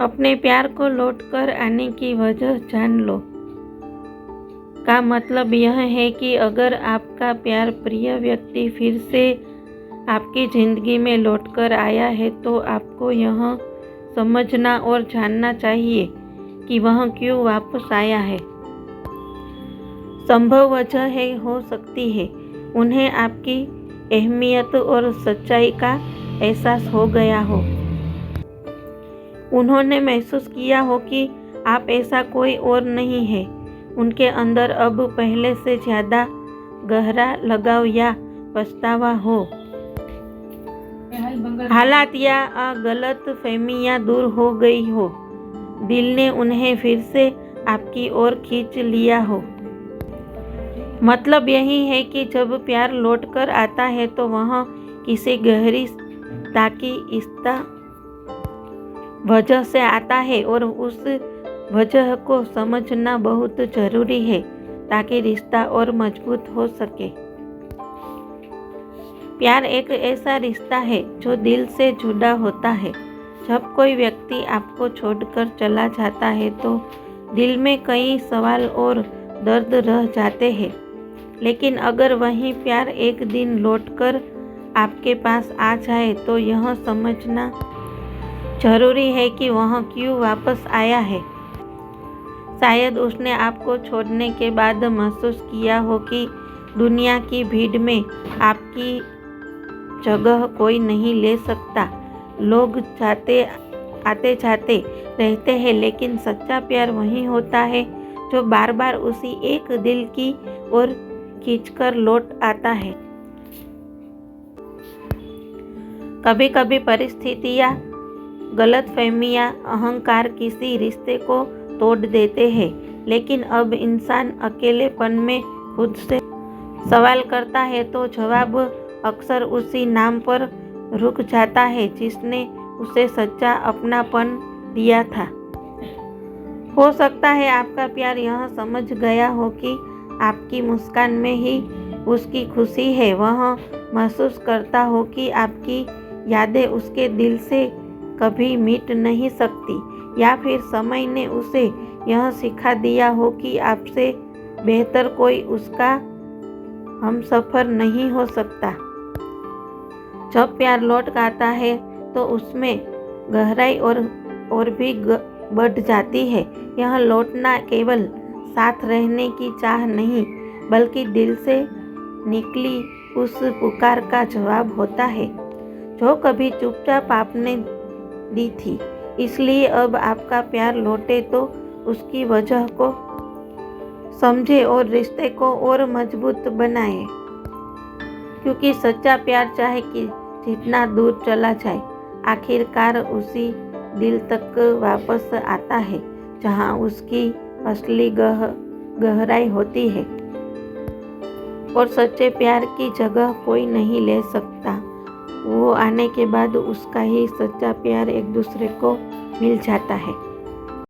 अपने प्यार को लौट कर आने की वजह जान लो। का मतलब यह है कि अगर आपका प्यार प्रिय व्यक्ति फिर से आपकी ज़िंदगी में लौट कर आया है तो आपको यह समझना और जानना चाहिए कि वह क्यों वापस आया है। संभव वजह हो सकती है उन्हें आपकी अहमियत और सच्चाई का एहसास हो गया हो। उन्होंने महसूस किया हो कि आप ऐसा कोई और नहीं है। उनके अंदर अब पहले से ज़्यादा गहरा लगाव या पछतावा हो। हालात या गलत फहमियाँ दूर हो गई हो। दिल ने उन्हें फिर से आपकी ओर खींच लिया हो। मतलब यही है कि जब प्यार लौट कर आता है तो वह किसी गहरी ताकि इस्ता वजह से आता है और उस वजह को समझना बहुत ज़रूरी है ताकि रिश्ता और मजबूत हो सके। प्यार एक ऐसा रिश्ता है जो दिल से जुड़ा होता है। जब कोई व्यक्ति आपको छोड़कर चला जाता है तो दिल में कई सवाल और दर्द रह जाते हैं। लेकिन अगर वही प्यार एक दिन लौटकर आपके पास आ जाए तो यह समझना जरूरी है कि वह क्यों वापस आया है। शायद उसने आपको छोड़ने के बाद महसूस किया हो कि दुनिया की भीड़ में आपकी जगह कोई नहीं ले सकता। लोग आते जाते रहते हैं लेकिन सच्चा प्यार वही होता है जो बार बार उसी एक दिल की ओर खींचकर लौट आता है। कभी कभी परिस्थितियाँ, गलतफहमियाँ, अहंकार किसी रिश्ते को तोड़ देते हैं। लेकिन अब इंसान अकेलेपन में खुद से सवाल करता है तो जवाब अक्सर उसी नाम पर रुक जाता है जिसने उसे सच्चा अपनापन दिया था। हो सकता है आपका प्यार यह समझ गया हो कि आपकी मुस्कान में ही उसकी खुशी है। वह महसूस करता हो कि आपकी यादें उसके दिल से कभी मिट नहीं सकती, या फिर समय ने उसे यह सिखा दिया हो कि आपसे बेहतर कोई उसका हमसफर नहीं हो सकता। जब प्यार लौट आता है तो उसमें गहराई और भी बढ़ जाती है। यह लौटना केवल साथ रहने की चाह नहीं बल्कि दिल से निकली उस पुकार का जवाब होता है जो कभी चुपचाप आपने दी थी। इसलिए अब आपका प्यार लौटे तो उसकी वजह को समझे और रिश्ते को और मजबूत बनाए, क्योंकि सच्चा प्यार चाहे कि जितना दूर चला जाए आखिरकार उसी दिल तक वापस आता है जहां उसकी असली गहराई होती है। और सच्चे प्यार की जगह कोई नहीं ले सकता। वो आने के बाद उसका ही सच्चा प्यार एक दूसरे को मिल जाता है।